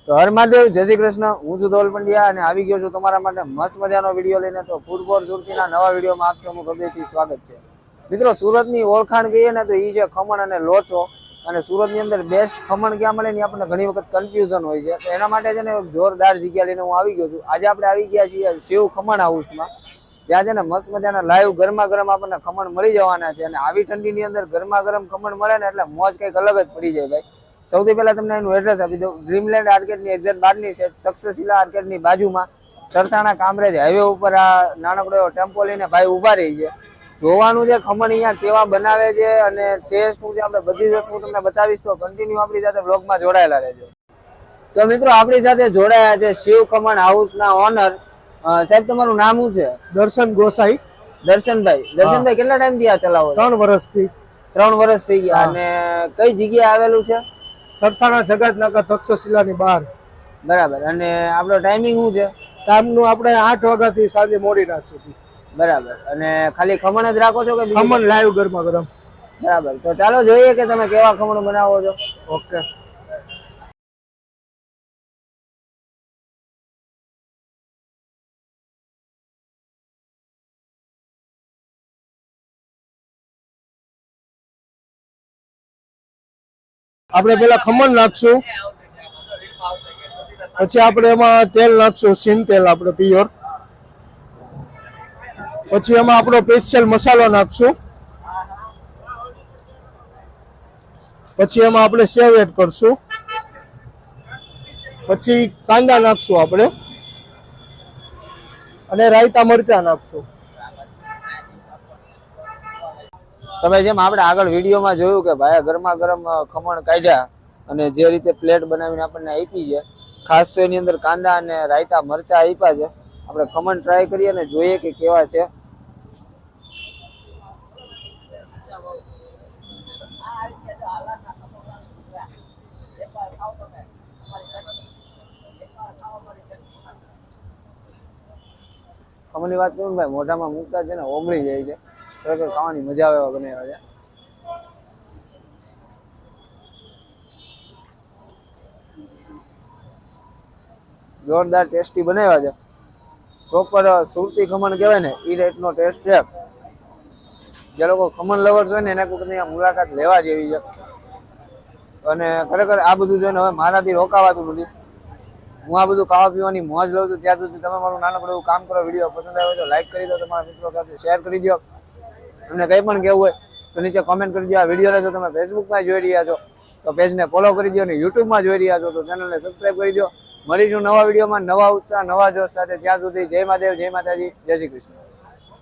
તો હર મહાદેવ, જય શ્રી કૃષ્ણ. હું છું ધવલ પંડ્યા અને આવી ગયો છું તમારા માટે મસ્ત મજાનો વિડીયો લઈને. તો ફૂટબોલ સુરતીના નવા વિડીયોમાં આપ સૌનું હૃદયથી સ્વાગત છે. મિત્રો, સુરતની ઓળખાણ કહીએ ને તો એ છે ખમણ અને લોચો. અને સુરતની અંદર બેસ્ટ ખમણ ક્યાં મળે ને આપણને ઘણી વખત કન્ફ્યુઝન હોય છે. તો એના માટે છે ને જોરદાર જગ્યા લઈને હું આવી ગયો છું. આજે આપણે આવી ગયા છીએ શિવ ખમણ હાઉસમાં. ત્યાં છે ને મસ્ત મજાના લાઈવ ગરમા ગરમ આપણને ખમણ મળી જવાના છે. અને આવી ઠંડીની અંદર ગરમા ગરમ ખમણ મળે ને એટલે મોજ કંઈક અલગ જ પડી જાય ભાઈ. સૌથી પહેલા તમને એનું એડ્રેસ આપી દઉં. ડ્રીમલેન્ડ આર્કેડની એક્ઝેક્ટ બહારની છે, તક્ષશિલા આર્કેડની બાજુમાં સરથાણા કામરેજ હાઈવે ઉપર આ નાનકડો એવો ટેમ્પો લઈને ભાઈ ઉભા રહી છે. જોવાનું છે ખમણ અહીંયા કેવા બનાવે છે અને ટેસ્ટ શું છે, આપણે બધી વસ્તુ તમને બતાવીશ. તો કન્ટિન્યુ આપણી સાથે બ્લોગમાં જોડાયેલા રહેજો. તો મિત્રો, આપણી સાથે જોડાયા છે શિવ ખમણ હાઉસના ઓનર. સાહેબ, તમારું નામ શું છે? દર્શન ગોસાઈ. દર્શનભાઈ. દર્શનભાઈ, કેટલા ટાઈમથી આ ચલાવો? 3 વર્ષથી. 3 વર્ષ થઈ ગયા. અને કઈ જગ્યાએ આવેલું છે? સરથાણા જગતનાકા તક્ષશિલાની બહાર. બરાબર. અને આપણો ટાઈમિંગ શું છે? ટાઈમનું આપણે 8 વાગ્યાથી સાંજે મોડી રાત સુધી. બરાબર. અને ખાલી ખમણ જ રાખો છો કે ખમણ લાઈવ ગરમા ગરમ? બરાબર. તો ચાલો જોઈએ કે તમે કેવા ખમણ બનાવો છો. ઓકે. આપણે પેલા ખમણ નાખશું, પછી આપણે એમાં તેલ નાખશું, સિંગ તેલ આપણે પ્યોર. પછી એમાં આપણો સ્પેશિયલ મસાલો નાખશું. પછી એમાં આપણે સેવ એડ કરશું. પછી કાંદા નાખશું આપણે અને રાયતા મરચા નાખશું. તમે જેમ આપણે આગળ વિડીયોમાં જોયું કે ભાઈ ગરમા ગરમ ખમણ કાઢ્યા અને જે રીતે પ્લેટ બનાવીને આપણને આપી છે, ખાસ તો એની અંદર કાંદા અને રાયતા મરચા આપ્યા છે. આપણે ખમણ ટ્રાય કરીએ અને જોઈએ કે કેવા છે. ખમણની વાત કરું ને ભાઈ, મોઢામાં મૂકતા છે ને ઓગળી જાય છે. ખરેખર ખાવાની મજા આવે એવા બનાવ્યા છે. જોરદાર ટેસ્ટી બનાવ્યા છે. પ્રોપર સુરતી ખમણ કહેવાય ને એ ટાઈપનો ટેસ્ટ છે. જે લોકો ખમણ લવર્સ હોય ને એના કોઈ અહીંયા મુલાકાત લેવા જેવી છે. અને ખરેખર આ બધું જોઈને હવે મારાથી રોકાવાતું નથી. હું આ બધું ખાવા પીવાની મોજ લઉં છું. ત્યાં સુધી તમે મારું નાનકડું એવું કામ કરો. વિડીયો પસંદ આવ્યો તો લાઈક કરી દો, તમારા મિત્રો સાથે શેર કરી દો. અને કંઈ પણ કહેવું હોય તો નીચે કોમેન્ટ કરી દો. આ વિડીયોને જો તમે ફેસબુકમાં જોઈ રહ્યા છો તો પેજને ફોલો કરી દો, અને યુટ્યુબમાં જોઈ રહ્યા છો તો ચેનલને સબસ્ક્રાઈબ કરી દો. મળીશું નવા વિડીયોમાં, નવા ઉત્સાહ, નવા જોશ સાથે. ત્યાં સુધી જય મહાદેવ, જય માતાજી, જય શ્રી કૃષ્ણ.